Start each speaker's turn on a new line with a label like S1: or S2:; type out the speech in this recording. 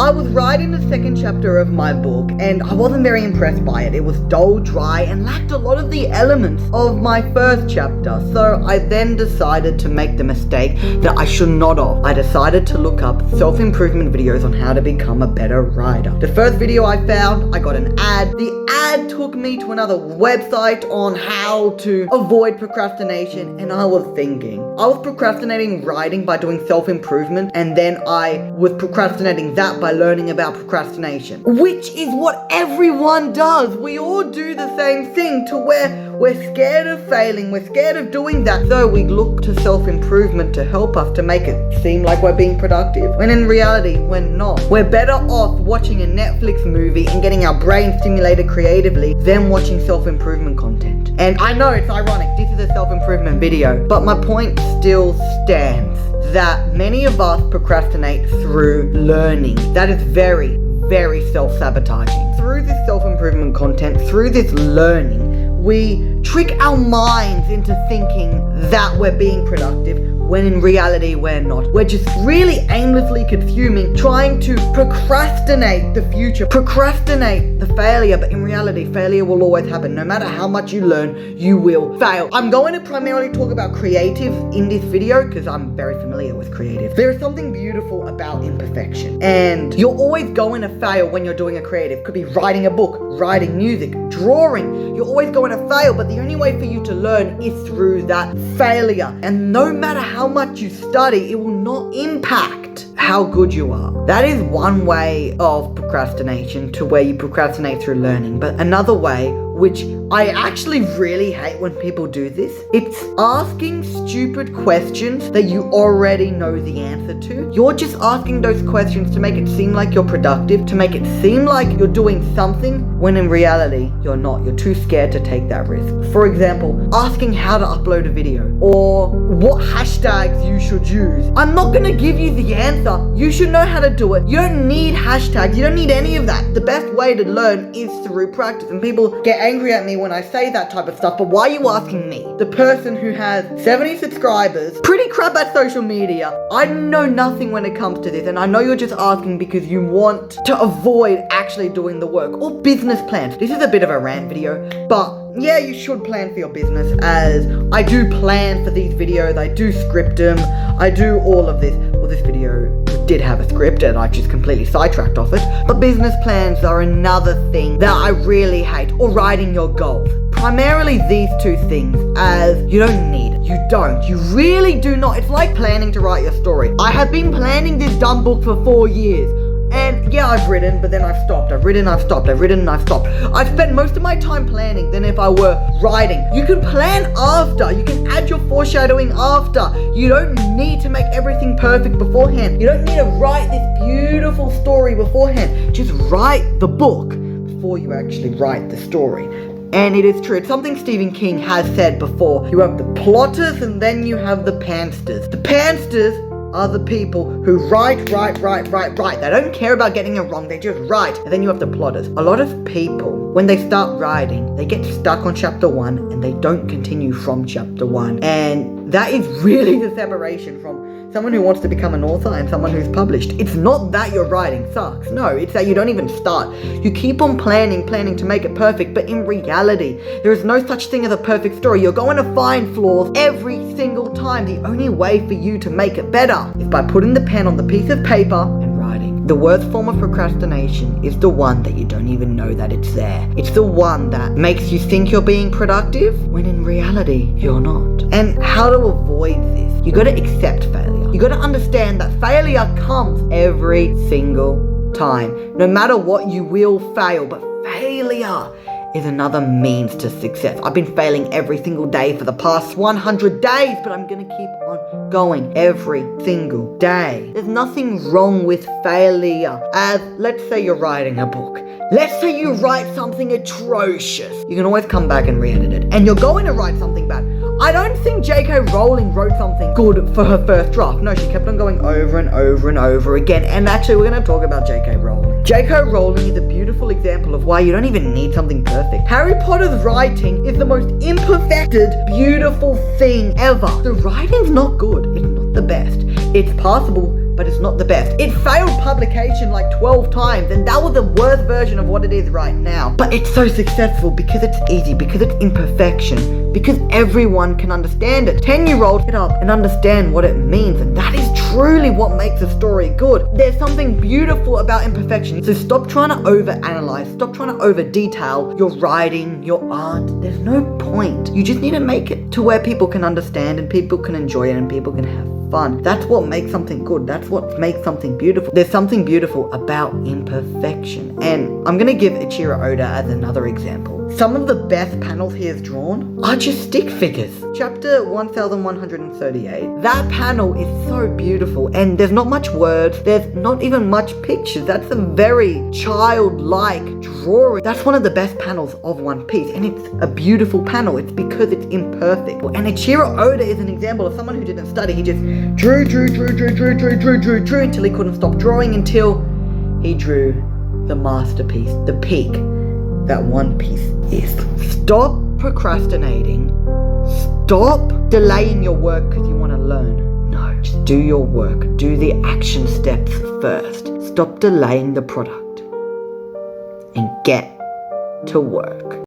S1: I was writing the second chapter of my book and I wasn't very impressed by it. It was dull, dry, and lacked a lot of the elements of my first chapter. So I then decided to make the mistake that I should not have. I decided to look up self-improvement videos on how to become a better writer. The first video I found, I got an ad. The ad took me to another website on how to avoid procrastination, and I was thinking, I was procrastinating writing by doing self-improvement, and then I was procrastinating that by learning about procrastination, which is what everyone does. We all do the same thing to where we're scared of failing, we're scared of doing that, so we look to self-improvement to help us to make it seem like we're being productive, when in reality, we're not. We're better off watching a Netflix movie and getting our brain stimulated creatively than watching self-improvement content. And I know it's ironic, this is a self-improvement video, but my point still stands, that many of us procrastinate through learning. That is very, very self-sabotaging. Through this self-improvement content, through this learning, we trick our minds into thinking that we're being productive, when in reality we're not. We're just really aimlessly consuming, trying to procrastinate the future, procrastinate the failure, but in reality, failure will always happen. No matter how much you learn, you will fail. I'm going to primarily talk about creative in this video because I'm very familiar with creative. There is something beautiful about imperfection, and you're always going to fail when you're doing a creative. Could be writing a book, writing music, drawing. You're always going to fail, but the only way for you to learn is through that failure. And no matter how much you study, it will not impact how good you are. That is one way of procrastination, to where you procrastinate through learning. But another way, which I actually really hate when people do this, it's asking stupid questions that you already know the answer to. You're just asking those questions to make it seem like you're productive, to make it seem like you're doing something, when in reality, you're not. You're too scared to take that risk. For example, asking how to upload a video, or what hashtags you should use. I'm not gonna give you the answer. You should know how to do it. You don't need hashtags. You don't need any of that. The best way to learn is through practice, and people get angry at me when I say that type of stuff, but why are you asking me, the person who has 70 subscribers, pretty crap at social media? I know nothing when it comes to this, and I know you're just asking because you want to avoid actually doing the work. Or business plans. This is a bit of a rant video, but yeah, you should plan for your business, as I do plan for these videos, I do script them, I do all of this. Well, this video did have a script and I just completely sidetracked off it, but business plans are another thing that I really hate, or writing your goals. Primarily these two things, as you don't need it. You don't. You really do not. It's like planning to write your story. I have been planning this dumb book for 4 years. And yeah, I've written, but then I've stopped. I've written, I've stopped. I've written, and I've stopped. I've spent most of my time planning than if I were writing. You can plan after. You can add your foreshadowing after. You don't need to make everything perfect beforehand. You don't need to write this beautiful story beforehand. Just write the book before you actually write the story. And it is true. It's something Stephen King has said before. You have the plotters and then you have the pansters. The pansters are the people who write. They don't care about getting it wrong, they just write. And then you have the plotters. A lot of people, when they start writing, they get stuck on chapter 1 and they don't continue from chapter 1. And that is really the separation from someone who wants to become an author and someone who's published. It's not that your writing sucks. No, it's that you don't even start. You keep on planning to make it perfect, but in reality, there is no such thing as a perfect story. You're going to find flaws every single time. The only way for you to make it better is by putting the pen on the piece of paper and writing. The worst form of procrastination is the one that you don't even know that it's there. It's the one that makes you think you're being productive, when in reality, you're not. And how to avoid this? You gotta accept failure. You gotta understand that failure comes every single time. No matter what, you will fail, but failure is another means to success. I've been failing every single day for the past 100 days, but I'm gonna keep on going every single day. There's nothing wrong with failure. As, let's say you're writing a book. Let's say you write something atrocious. You can always come back and re-edit it. And you're going to write something bad. I don't think J.K. Rowling wrote something good for her first draft. No, she kept on going over and over and over again. And actually, we're going to talk about J.K. Rowling. J.K. Rowling is a beautiful example of why you don't even need something perfect. Harry Potter's writing is the most imperfected, beautiful thing ever. The writing's not good. It's not the best. It's passable. but it's not the best. It failed publication like 12 times, and that was the worst version of what it is right now. But it's so successful because it's easy, because it's imperfection, because everyone can understand it. 10-year-olds get up and understand what it means, and that is truly what makes a story good. There's something beautiful about imperfection. So stop trying to overanalyze, stop trying to over-detail your writing, your art. There's no point. You just need to make it to where people can understand and people can enjoy it and people can have fun. That's what makes something good. That's what makes something beautiful. There's something beautiful about imperfection. And I'm gonna give Ichiro Oda as another example. Some of the best panels he has drawn are just stick figures. Chapter 1138. That panel is so beautiful, and there's not much words, there's not even much pictures. That's a very childlike drawing. That's one of the best panels of One Piece, and it's a beautiful panel. It's because it's imperfect. And Ichiro Oda is an example of someone who didn't study. He just drew until he couldn't stop drawing, until he drew the masterpiece, the peak that One Piece is. Stop procrastinating. Stop delaying your work because you want to learn. No, just do your work. Do the action steps first. Stop delaying the product and get to work.